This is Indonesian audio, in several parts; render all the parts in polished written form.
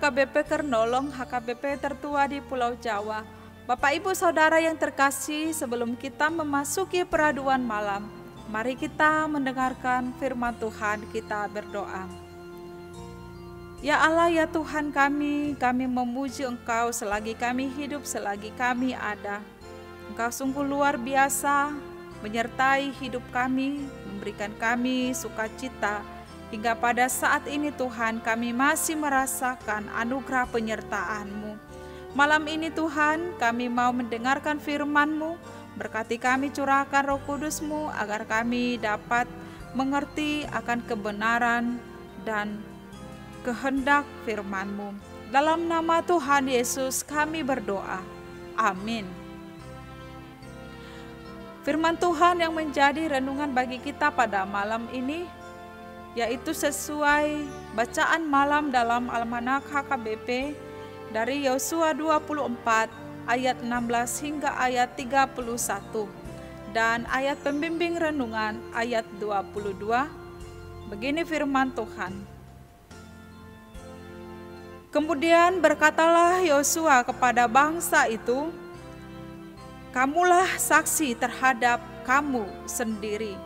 HKBP Kernolong, HKBP tertua di Pulau Jawa. Bapak Ibu Saudara yang terkasih, sebelum kita memasuki peraduan malam, mari kita mendengarkan firman Tuhan, kita berdoa. Ya Allah, ya Tuhan kami memuji Engkau selagi kami hidup, selagi kami ada. Engkau sungguh luar biasa, menyertai hidup kami, memberikan kami sukacita. Hingga pada saat ini Tuhan, kami masih merasakan anugerah penyertaan-Mu. Malam ini Tuhan, kami mau mendengarkan firman-Mu. Berkati kami, curahkan Roh Kudus-Mu agar kami dapat mengerti akan kebenaran dan kehendak firman-Mu. Dalam nama Tuhan Yesus kami berdoa. Amin. Firman Tuhan yang menjadi renungan bagi kita pada malam ini, yaitu sesuai bacaan malam dalam Almanak HKBP dari Yosua 24 ayat 16 hingga ayat 31 dan ayat pembimbing renungan ayat 22. Begini firman Tuhan. Kemudian berkatalah Yosua kepada bangsa itu, "Kamulah saksi terhadap kamu sendiri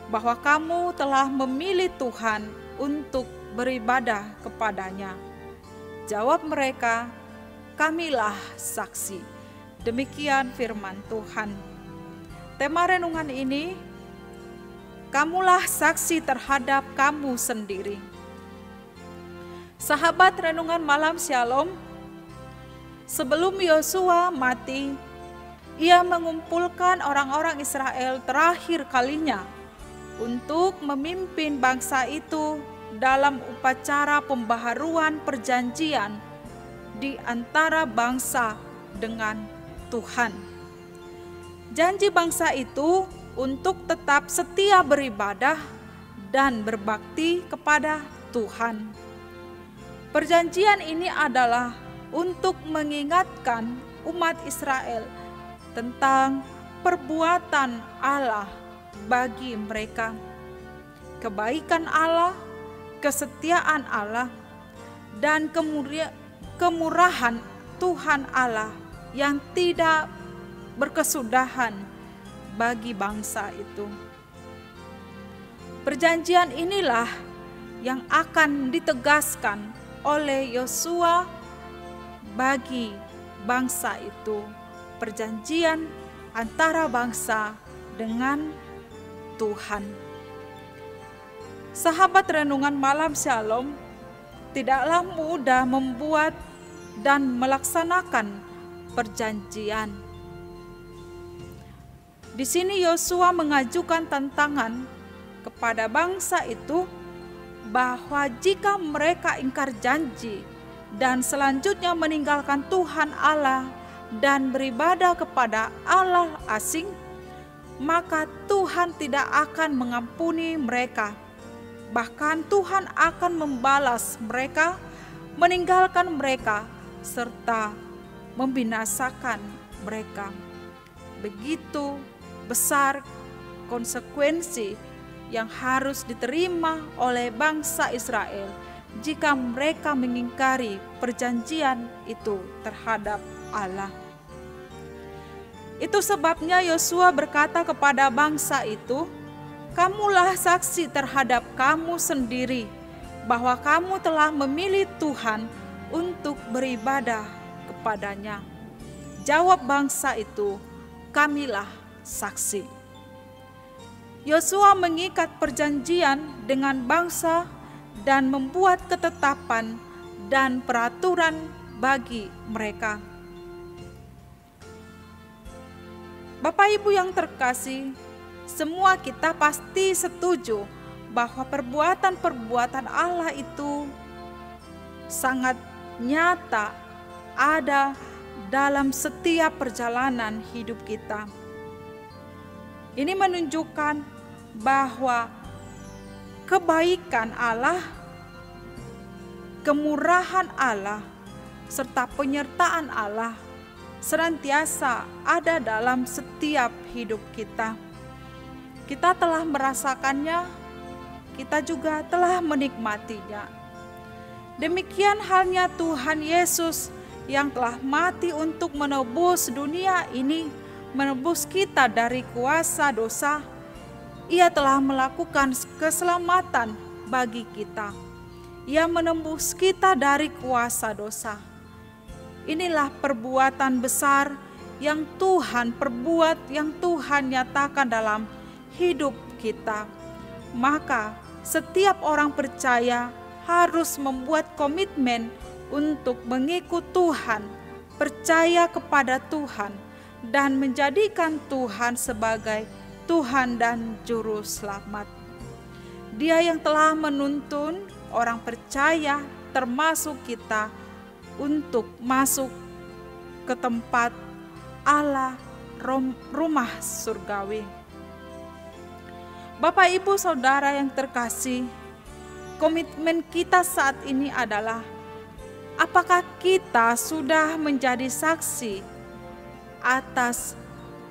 bahwa kamu telah memilih Tuhan untuk beribadah kepadanya." Jawab mereka, "Kamilah saksi." Demikian firman Tuhan. Tema renungan ini, kamulah saksi terhadap kamu sendiri. Sahabat renungan malam Shalom, sebelum Yosua mati, ia mengumpulkan orang-orang Israel terakhir kalinya untuk memimpin bangsa itu dalam upacara pembaharuan perjanjian di antara bangsa dengan Tuhan. Janji bangsa itu untuk tetap setia beribadah dan berbakti kepada Tuhan. Perjanjian ini adalah untuk mengingatkan umat Israel tentang perbuatan Allah bagi mereka, kebaikan Allah, kesetiaan Allah, dan kemurahan Tuhan Allah yang tidak berkesudahan bagi bangsa itu. Perjanjian inilah yang akan ditegaskan oleh Yosua bagi bangsa itu, perjanjian antara bangsa dengan Tuhan. Sahabat renungan malam Shalom, tidaklah mudah membuat dan melaksanakan perjanjian. Di sini Yosua mengajukan tantangan kepada bangsa itu bahwa jika mereka ingkar janji dan selanjutnya meninggalkan Tuhan Allah dan beribadah kepada Allah asing, maka Tuhan tidak akan mengampuni mereka. Bahkan Tuhan akan membalas mereka, meninggalkan mereka, serta membinasakan mereka. Begitu besar konsekuensi yang harus diterima oleh bangsa Israel jika mereka mengingkari perjanjian itu terhadap Allah. Itu sebabnya Yosua berkata kepada bangsa itu, "Kamulah saksi terhadap kamu sendiri bahwa kamu telah memilih Tuhan untuk beribadah kepadanya." Jawab bangsa itu, "Kamilah saksi." Yosua mengikat perjanjian dengan bangsa dan membuat ketetapan dan peraturan bagi mereka. Bapak Ibu yang terkasih, semua kita pasti setuju bahwa perbuatan-perbuatan Allah itu sangat nyata ada dalam setiap perjalanan hidup kita. Ini menunjukkan bahwa kebaikan Allah, kemurahan Allah, serta penyertaan Allah senantiasa ada dalam setiap hidup kita. Kita telah merasakannya, kita juga telah menikmatinya. Demikian halnya Tuhan Yesus yang telah mati untuk menebus dunia ini, menebus kita dari kuasa dosa. Ia telah melakukan keselamatan bagi kita. Ia menembus kita dari kuasa dosa. Inilah perbuatan besar yang Tuhan perbuat, yang Tuhan nyatakan dalam hidup kita. Maka setiap orang percaya harus membuat komitmen untuk mengikut Tuhan, percaya kepada Tuhan, dan menjadikan Tuhan sebagai Tuhan dan Juru Selamat. Dia yang telah menuntun orang percaya termasuk kita untuk masuk ke tempat Allah, rumah surgawi. Bapak, Ibu, Saudara yang terkasih, komitmen kita saat ini adalah apakah kita sudah menjadi saksi atas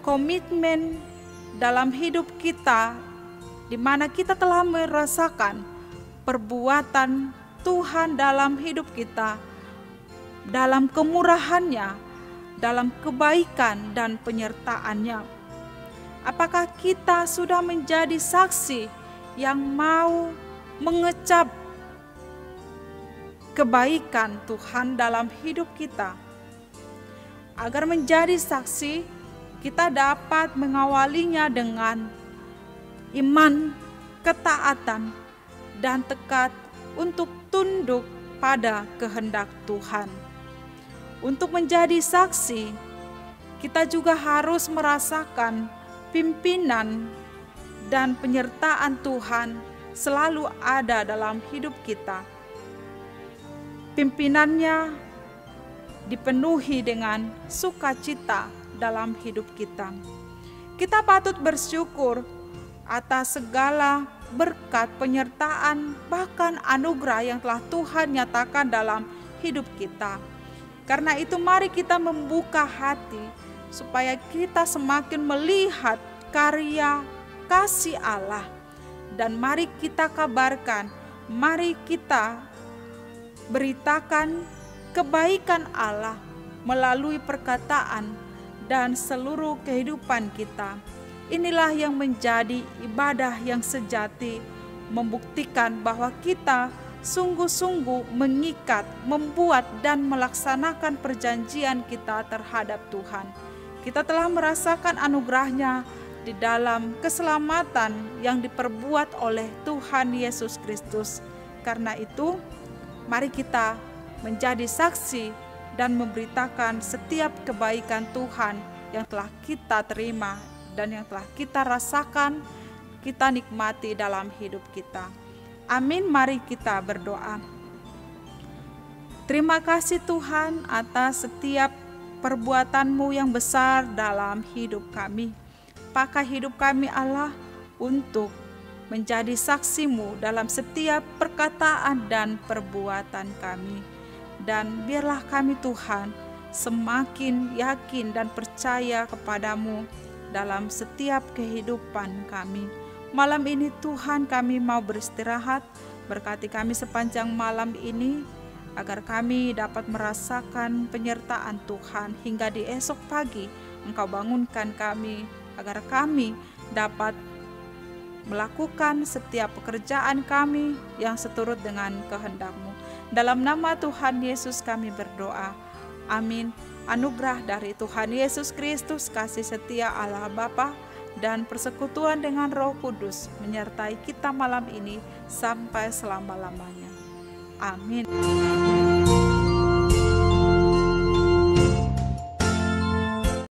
komitmen dalam hidup kita, di mana kita telah merasakan perbuatan Tuhan dalam hidup kita, dalam kemurahannya, dalam kebaikan dan penyertaannya. Apakah kita sudah menjadi saksi yang mau mengecap kebaikan Tuhan dalam hidup kita? Agar menjadi saksi, kita dapat mengawalinya dengan iman, ketaatan, dan tekad untuk tunduk pada kehendak Tuhan. Untuk menjadi saksi, kita juga harus merasakan pimpinan dan penyertaan Tuhan selalu ada dalam hidup kita. Pimpinannya dipenuhi dengan sukacita dalam hidup kita. Kita patut bersyukur atas segala berkat, penyertaan, bahkan anugerah yang telah Tuhan nyatakan dalam hidup kita. Karena itu mari kita membuka hati supaya kita semakin melihat karya kasih Allah. Dan mari kita kabarkan, mari kita beritakan kebaikan Allah melalui perkataan dan seluruh kehidupan kita. Inilah yang menjadi ibadah yang sejati, membuktikan bahwa kita sungguh-sungguh mengikat, membuat dan melaksanakan perjanjian kita terhadap Tuhan. Kita telah merasakan anugerah-Nya di dalam keselamatan yang diperbuat oleh Tuhan Yesus Kristus. Karena itu, mari kita menjadi saksi dan memberitakan setiap kebaikan Tuhan yang telah kita terima dan yang telah kita rasakan, kita nikmati dalam hidup kita. Amin, mari kita berdoa. Terima kasih Tuhan atas setiap perbuatan-Mu yang besar dalam hidup kami. Pakai hidup kami Allah untuk menjadi saksi-Mu dalam setiap perkataan dan perbuatan kami. Dan biarlah kami Tuhan semakin yakin dan percaya kepadamu dalam setiap kehidupan kami. Malam ini Tuhan kami mau beristirahat, berkati kami sepanjang malam ini, agar kami dapat merasakan penyertaan Tuhan hingga di esok pagi Engkau bangunkan kami, agar kami dapat melakukan setiap pekerjaan kami yang seturut dengan kehendak-Mu. Dalam nama Tuhan Yesus kami berdoa. Amin. Anugerah dari Tuhan Yesus Kristus, kasih setia Allah Bapa, dan persekutuan dengan Roh Kudus menyertai kita malam ini sampai selama-lamanya. Amin.